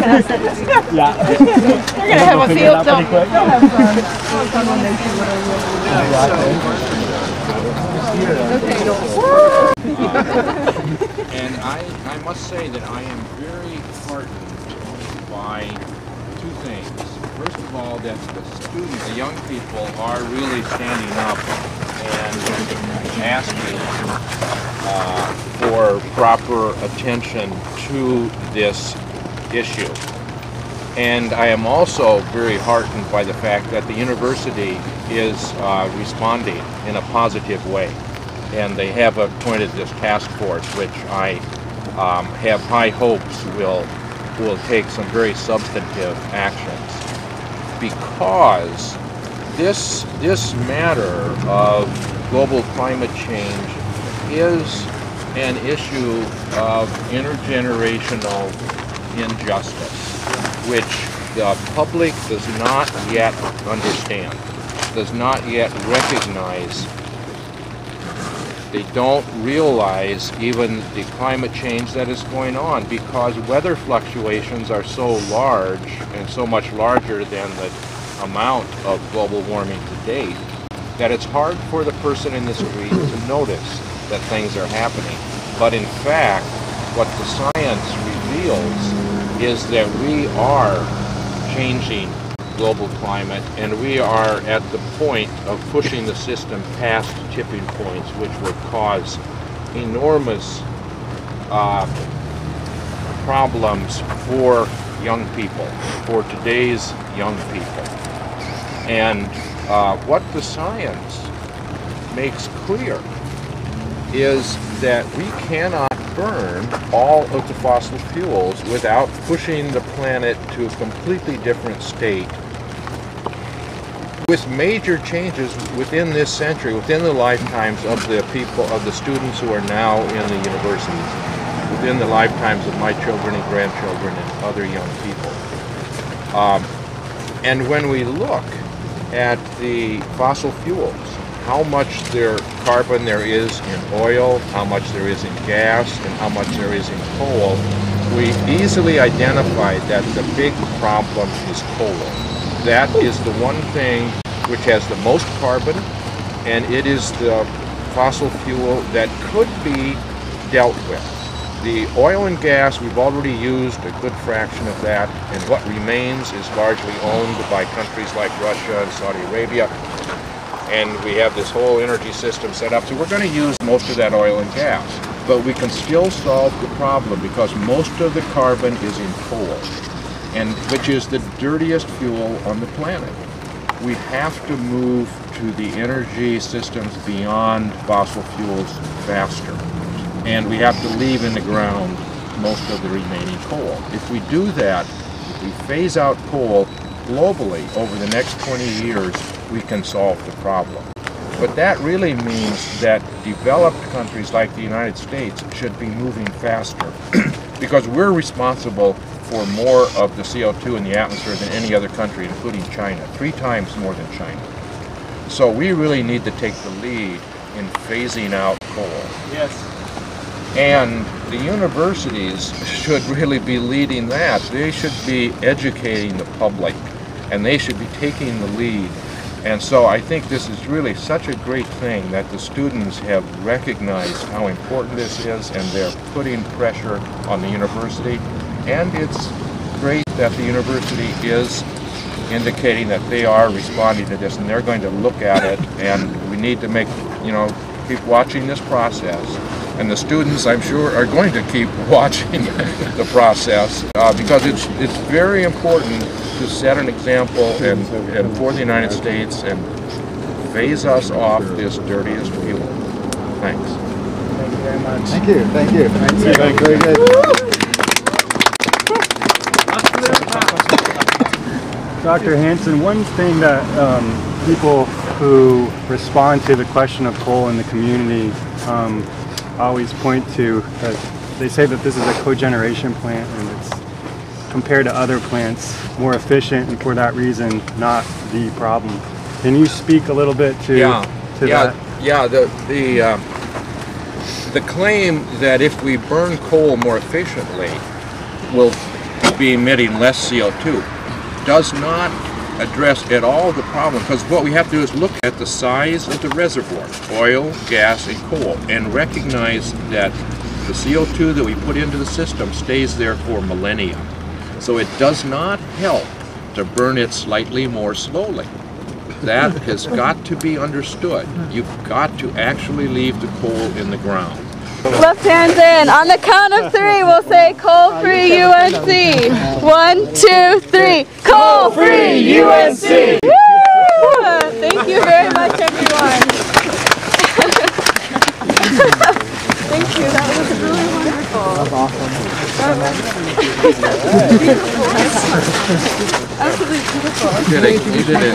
Yeah. We're going to have a field trip. We'll have fun. We'll have fun when they see what I will. And I must say that I am very heartened by two things. First of all, that the students, the young people, are really standing up and asking for proper attention to this issue. And I am also very heartened by the fact that the university is responding in a positive way. And they have appointed this task force, which I have high hopes will take some very substantive actions. Because this matter of global climate change is an issue of intergenerational injustice, which the public does not yet understand, does not yet recognize. They don't realize even the climate change that is going on, because weather fluctuations are so large and so much larger than the amount of global warming to date that it's hard for the person in the street to notice that things are happening. But in fact, what the science reveals is that we are changing global climate, and we are at the point of pushing the system past tipping points, which will cause enormous problems for young people, for today's young people. And what the science makes clear is that we cannot burn all of the fossil fuels without pushing the planet to a completely different state, with major changes within this century, within the lifetimes of the people, of the students who are now in the universities, within the lifetimes of my children and grandchildren and other young people. And when we look at the fossil fuels, how much carbon there is in oil, how much there is in gas, and how much there is in coal, we easily identify that the big problem is coal. That is the one thing which has the most carbon, and it is the fossil fuel that could be dealt with. The oil and gas, we've already used a good fraction of that, and what remains is largely owned by countries like Russia and Saudi Arabia. And we have this whole energy system set up, so we're going to use most of that oil and gas. But we can still solve the problem because most of the carbon is in coal, and which is the dirtiest fuel on the planet. We have to move to the energy systems beyond fossil fuels faster. And we have to leave in the ground most of the remaining coal. If we do that, if we phase out coal globally over the next 20 years, we can solve the problem. But that really means that developed countries like the United States should be moving faster because we're responsible for more of the CO2 in the atmosphere than any other country, including China, 3 times more than China. So we really need to take the lead in phasing out coal. Yes. And the universities should really be leading that. They should be educating the public, and they should be taking the lead. And so I think this is really such a great thing that the students have recognized how important this is, and they're putting pressure on the university. And it's great that the university is indicating that they are responding to this, and they're going to look at it, and we need to make, keep watching this process. And the students, I'm sure, are going to keep watching the process because it's very important to set an example and for the United States and phase us off this dirtiest fuel. Thanks. Thank you very much. Thank you. Thank you. Thank you. Very good. Dr. Hansen, one thing that people who respond to the question of coal in the community always point to, that they say that this is a cogeneration plant and it's, compared to other plants, more efficient, and for that reason not the problem. Can you speak a little bit to that? Yeah, the claim that if we burn coal more efficiently will be emitting less CO2. Does not address at all the problem, because what we have to do is look at the size of the reservoir, oil, gas, and coal, and recognize that the CO2 that we put into the system stays there for millennia. So it does not help to burn it slightly more slowly. That has got to be understood. You've got to actually leave the coal in the ground. Left hands in. On the count of 3, we'll say coal-free UNC. 1, 2, 3. Coal-free UNC! Woo! Thank you very much, everyone. Thank you. That was really wonderful. That was awesome. Absolutely beautiful. You did it. You did it.